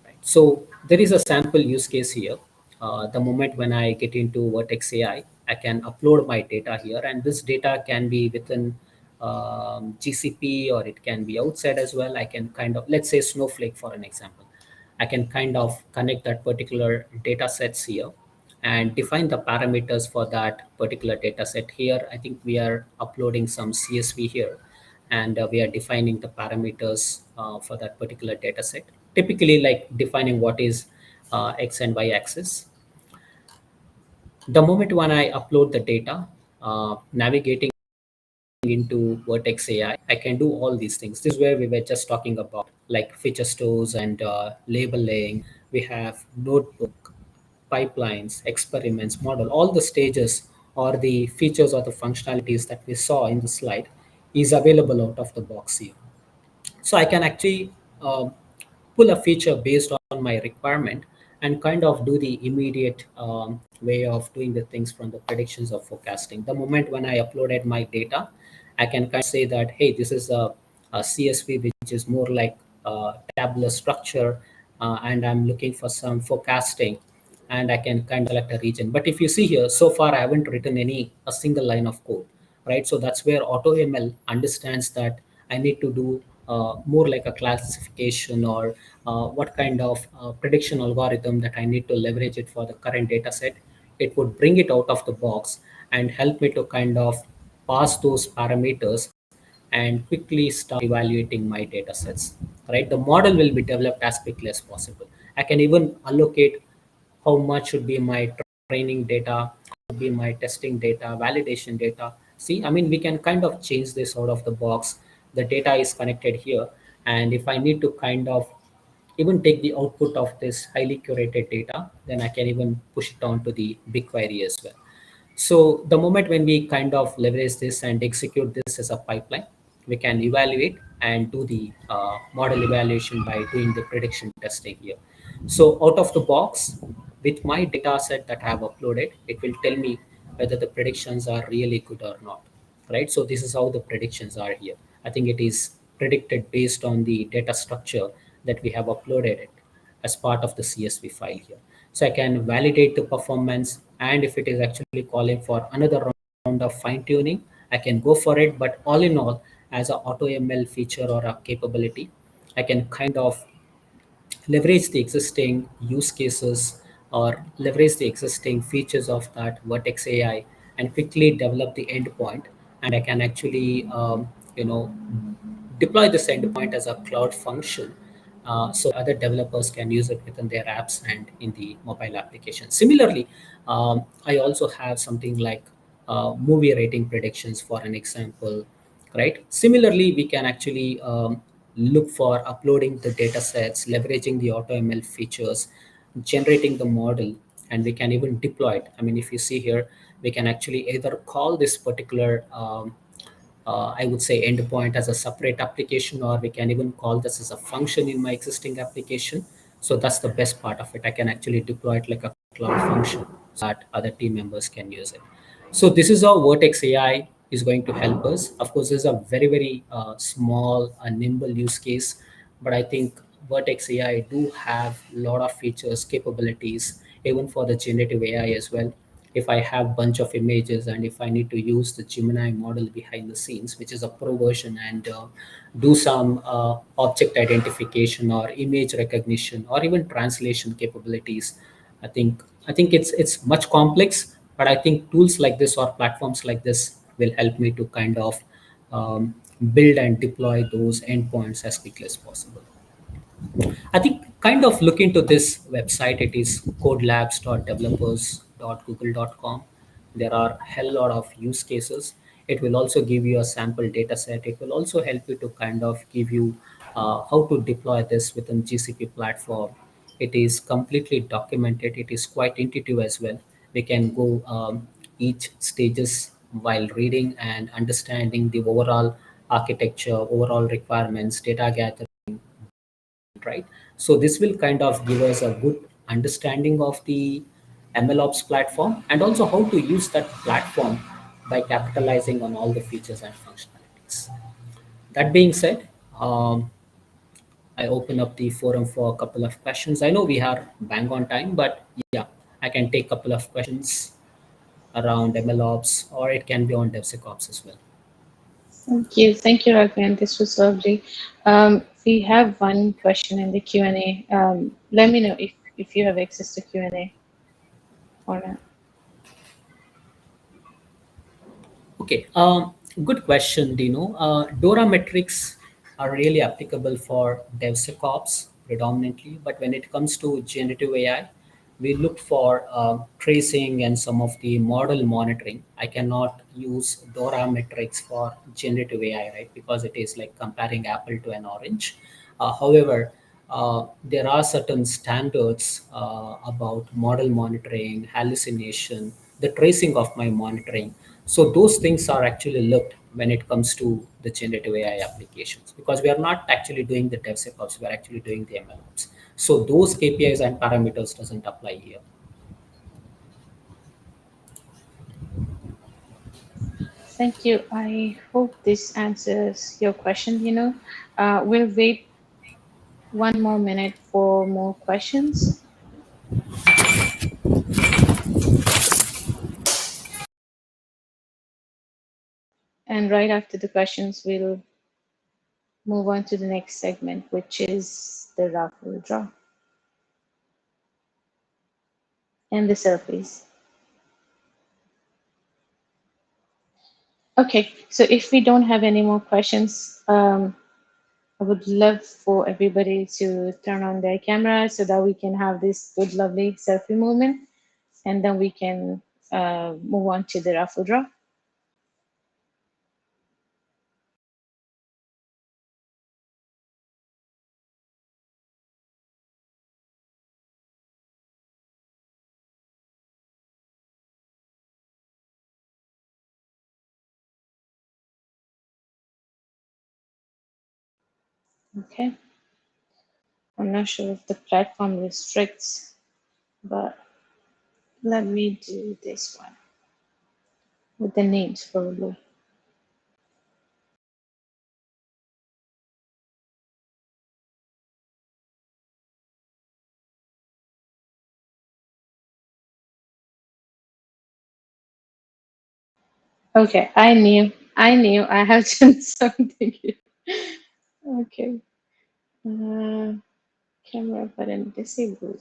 Right. So there is a sample use case here. The moment when I get into Vertex AI, I can upload my data here, and this data can be within GCP or it can be outside as well. I can kind of, let's say Snowflake for an example. I can kind of connect that particular data sets here and define the parameters for that particular data set here. I think we are uploading some CSV here, and we are defining the parameters for that particular data set. Typically, like defining what is X and Y axis. The moment when I upload the data, navigating into Vertex AI, I can do all these things. This is where we were just talking about, like feature stores and labeling. We have notebook, pipelines, experiments, model, all the stages or the features or the functionalities that we saw in the slide is available out of the box here. So I can actually pull a feature based on my requirement and kind of do the immediate way of doing the things from the predictions of forecasting. The moment when I uploaded my data, I can kind of say that, hey, this is a CSV, which is more like tabular structure, and I'm looking for some forecasting. and I can kind of select a region. But if you see here, so far I haven't written a single line of code, right? So that's where AutoML understands that I need to do more like a classification or what kind of prediction algorithm that I need to leverage it for the current data set. It would bring it out of the box and help me to kind of pass those parameters and quickly start evaluating my data sets, right? The model will be developed as quickly as possible. I can even allocate how much should be my training data, should be my testing data, validation data. See, I mean, we can kind of change this out of the box. The data is connected here. And if I need to kind of even take the output of this highly curated data, then I can even push it on to the BigQuery as well. So the moment when we kind of leverage this and execute this as a pipeline, we can evaluate and do the model evaluation by doing the prediction testing here. So out of the box, with my data set that I have uploaded, it will tell me whether the predictions are really good or not, right? So this is how the predictions are here. I think it is predicted based on the data structure that we have uploaded it as part of the CSV file here. So I can validate the performance, and if it is actually calling for another round of fine tuning, I can go for it. But all in all, as a AutoML feature or a capability, I can kind of leverage the existing use cases or leverage the existing features of that Vertex AI and quickly develop the endpoint. And I can actually, deploy this endpoint as a cloud function so other developers can use it within their apps and in the mobile application. Similarly, I also have something like movie rating predictions for an example, right? Similarly, we can actually look for uploading the data sets, leveraging the AutoML features, generating the model, and we can even deploy it. I mean, if you see here, we can actually either call this particular I would say endpoint as a separate application, or we can even call this as a function in my existing application. So that's the best part of it. I can actually deploy it like a cloud function so that other team members can use it. So this is how Vertex AI is going to help us. Of course, this is a very small, nimble use case, but I think Vertex AI do have a lot of features, capabilities, even for the generative AI as well. If I have bunch of images and if I need to use the Gemini model behind the scenes, which is a pro version, and do some object identification or image recognition or even translation capabilities, I think it's much complex, but I think tools like this or platforms like this will help me to kind of build and deploy those endpoints as quickly as possible. I think kind of look into this website. It is codelabs.developers.google.com. There are hell lot of use cases. It will also give you a sample data set. It will also help you to kind of give you how to deploy this within GCP platform. It is completely documented. It is quite intuitive as well. We can go each stages while reading and understanding the overall architecture, overall requirements, data gathering, right? So this will kind of give us a good understanding of the MLOps platform and also how to use that platform by capitalizing on all the features and functionalities. That being said, I open up the forum for a couple of questions. I know we are bang on time, but yeah, I can take a couple of questions around MLOps, or it can be on DevSecOps as well. Thank you, Raghavan. This was lovely. We have one question in the Q&A. Let me know if you have access to Q&A or not. Okay, good question, Dino. DORA metrics are really applicable for DevSecOps predominantly, but when it comes to generative AI, we look for tracing and some of the model monitoring. I cannot use DORA metrics for generative AI, right? Because it is like comparing apple to an orange. However, there are certain standards about model monitoring, hallucination, the tracing of my monitoring. So those things are actually looked when it comes to the generative AI applications, because we are not actually doing the DevSecOps, we are actually doing the MLOps. So those KPIs and parameters doesn't apply here. Thank you. I hope this answers your question, we'll wait 1 more minute for more questions. And right after the questions, we'll move on to the next segment, which is the raffle draw and the selfies. Okay, so if we don't have any more questions, I would love for everybody to turn on their camera so that we can have this good, lovely selfie moment, and then we can move on to the raffle draw. Okay. I'm not sure if the platform restricts, but let me do this one with the names probably. Okay, I knew I have done something here. Okay, uh, camera button disabled.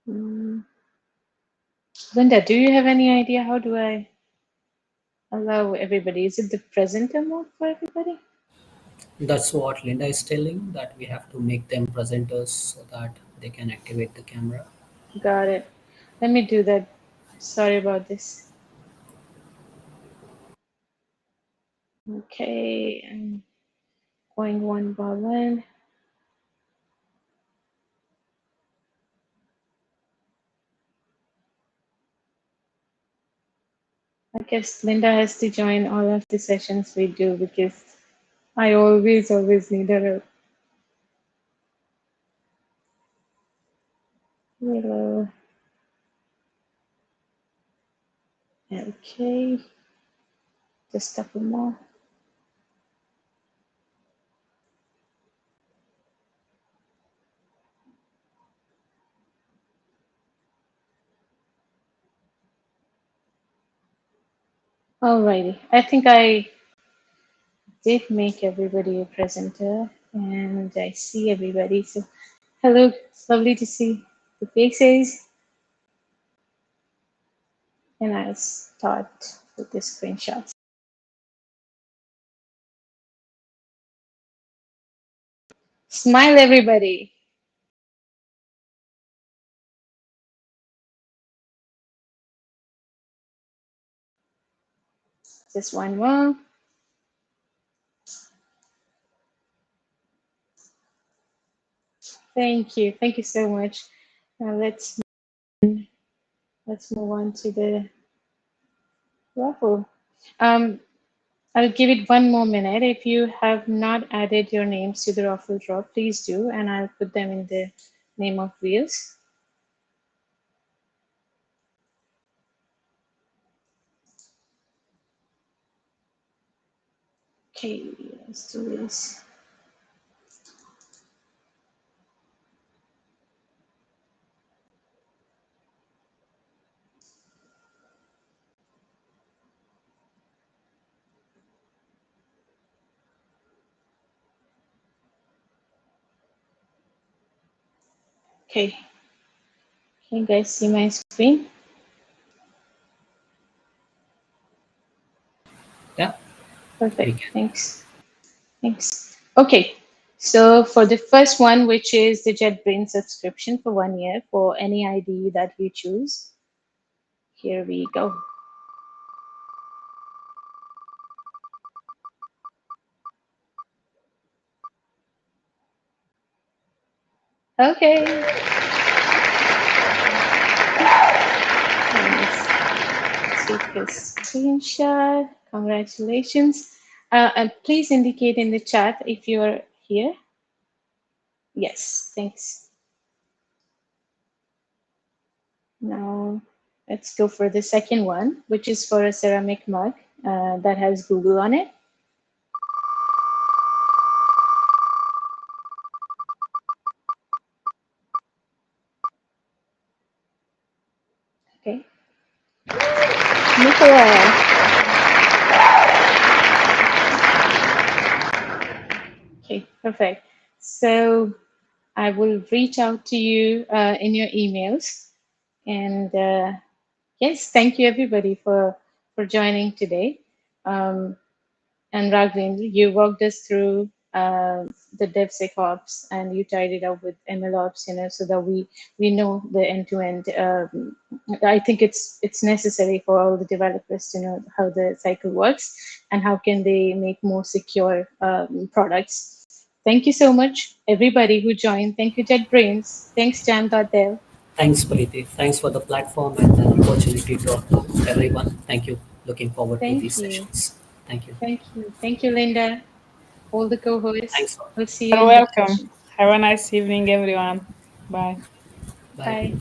Mm. Linda, do you have any idea how do I allow everybody? Is it the presenter mode for everybody? That's what Linda is telling, that we have to make them presenters so that they can activate the camera. Got it. Let me do that. Sorry about this. Okay, I'm going one by one. I guess Linda has to join all of the sessions we do because I always need her help. Okay, just a couple more. Alrighty, I think I did make everybody a presenter and I see everybody. So hello, it's lovely to see the faces. And I'll start with the screenshots. Smile, everybody. Just one more. Thank you. Thank you so much. Now let's move on to the raffle. Um, I'll give it one more minute. If you have not added your names to the raffle draw, please do, and I'll put them in the name of wheels. Okay, let's do this. Okay, can you guys see my screen? Yeah, we Perfect. can. Thanks. Thanks. Okay. So for the first one, which is the JetBrains subscription for 1 year for any ID that you choose, here we go. Okay. Let's take a screenshot. Congratulations. And please indicate in the chat if you're here. Yes, thanks. Now let's go for the second one, which is for a ceramic mug that has Google on it. Okay. Nicola. Okay, perfect. So I will reach out to you in your emails. And yes, thank you everybody for joining today. Um, and Raghavendra, you walked us through the DevSecOps and you tied it up with MLOps, so that we know the end to end. I think it's necessary for all the developers to know how the cycle works and how can they make more secure products. Thank you so much, everybody who joined. Thank you, JetBrains. Thanks, Jam.dev. Thanks, Paliti. Thanks for the platform and the opportunity to talk to everyone. Thank you. Looking forward to these Thank you. sessions. Thank you. Thank you. Thank you, Linda, all the Thanks co-hosts. all. We'll see you You're in the welcome. session. Have a nice evening, everyone. Bye. Bye. Bye.